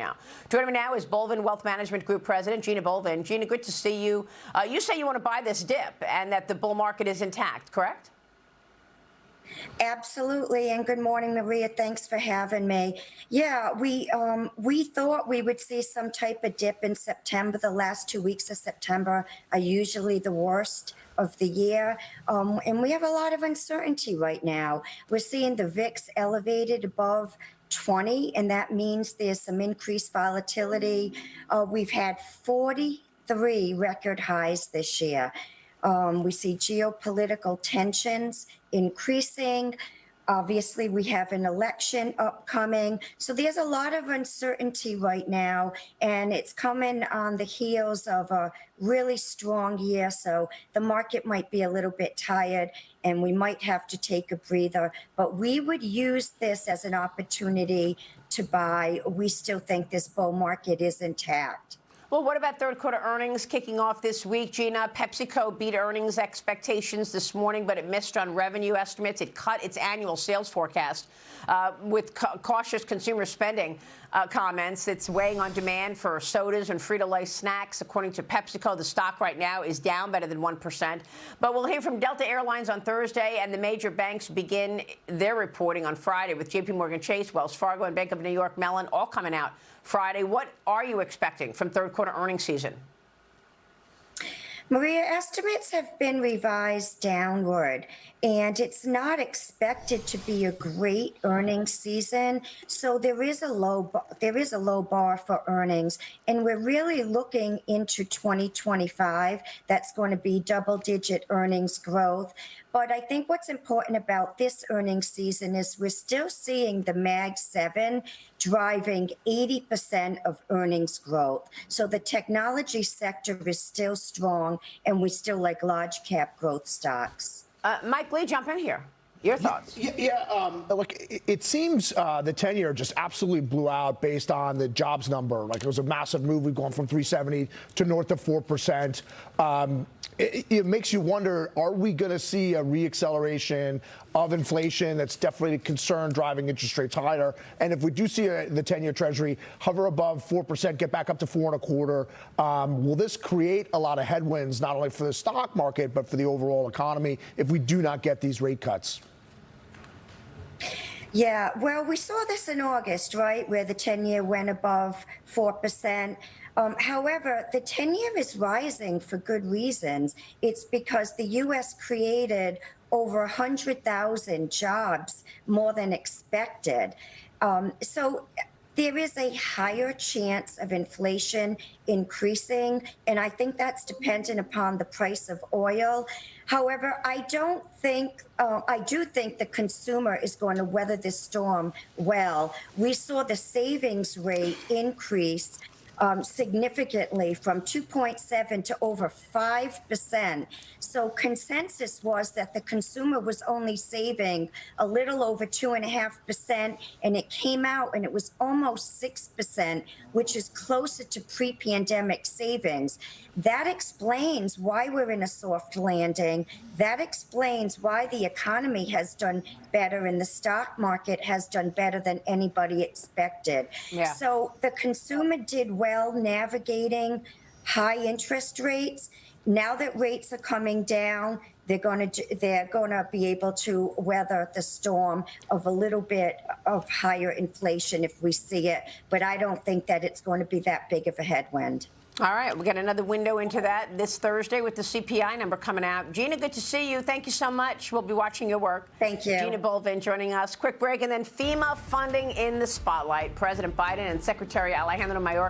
Now, joining me now is Bolvin Wealth Management Group President Gina Bolvin. Gina, good to see you. You say you want to buy this dip and that the bull market is intact, correct? Absolutely, and good morning, Maria. Thanks for having me. Yeah, we thought we would see some type of dip in September. The last 2 weeks of September are usually the worst of the year, and we have a lot of uncertainty right now. We're seeing the VIX elevated above 20, and that means there's some increased volatility. We've had 43 record highs this year. We see geopolitical tensions increasing. Obviously, we have an election upcoming. So there's a lot of uncertainty right now, and it's coming on the heels of a really strong year. So the market might be a little bit tired, and we might have to take a breather. But we would use this as an opportunity to buy. We still think this bull market is intact. Well, what about third quarter earnings kicking off this week, Gina? PepsiCo beat earnings expectations this morning, but it missed on revenue estimates. It cut its annual sales forecast with cautious consumer spending comments. It's weighing on demand for sodas and Frito-Lay snacks. According to PepsiCo, the stock right now is down better than 1%. But we'll hear from Delta Airlines on Thursday, and the major banks begin their reporting on Friday with JP Morgan Chase, Wells Fargo, and Bank of New York Mellon all coming out Friday. What are you expecting from third quarter earnings season? Maria, estimates have been revised downward, and it's not expected to be a great earnings season. So there is a low bar for earnings, and we're really looking into 2025. That's going to be double-digit earnings growth. But I think what's important about this earnings season is we're still seeing the Mag 7 driving 80% of earnings growth. So the technology sector is still strong, and we still like large cap growth stocks. Mike Lee, jump in here. Your thoughts? Look, it seems the 10-year just absolutely blew out based on the jobs number. Like, it was a massive move. We've gone from 370 to north of 4%. It makes you wonder, are we going to see a reacceleration of inflation? That's definitely a concern driving interest rates higher. And if we do see the 10-year Treasury hover above 4%, get back up to 4.25%, will this create a lot of headwinds, not only for the stock market, but for the overall economy if we do not get these rate cuts? Yeah, well, we saw this in August, right, where the 10-year went above 4%. However, the 10-year is rising for good reasons. It's because the U.S. created over 100,000 jobs more than expected. So there is a higher chance of inflation increasing, and I think that's dependent upon the price of oil. However, I do think the consumer is going to weather this storm well. We saw the savings rate increase significantly from 2.7 to over 5%. So consensus was that the consumer was only saving a little over 2.5%, and it came out and it was almost 6%, which is closer to pre-pandemic savings. That explains why we're in a soft landing. That explains why the economy has done better and the stock market has done better than anybody expected. Yeah. So the consumer did well navigating high interest rates. Now that rates are coming down, they're going to be able to weather the storm of a little bit of higher inflation if we see it. But I don't think that it's going to be that big of a headwind. All right, we got another window into that this Thursday with the CPI number coming out. Gina, good to see you. Thank you so much. We'll be watching your work. Thank you. Gina Bolvin joining us. Quick break, and then FEMA funding in the spotlight. President Biden and Secretary Alejandro Mayorkas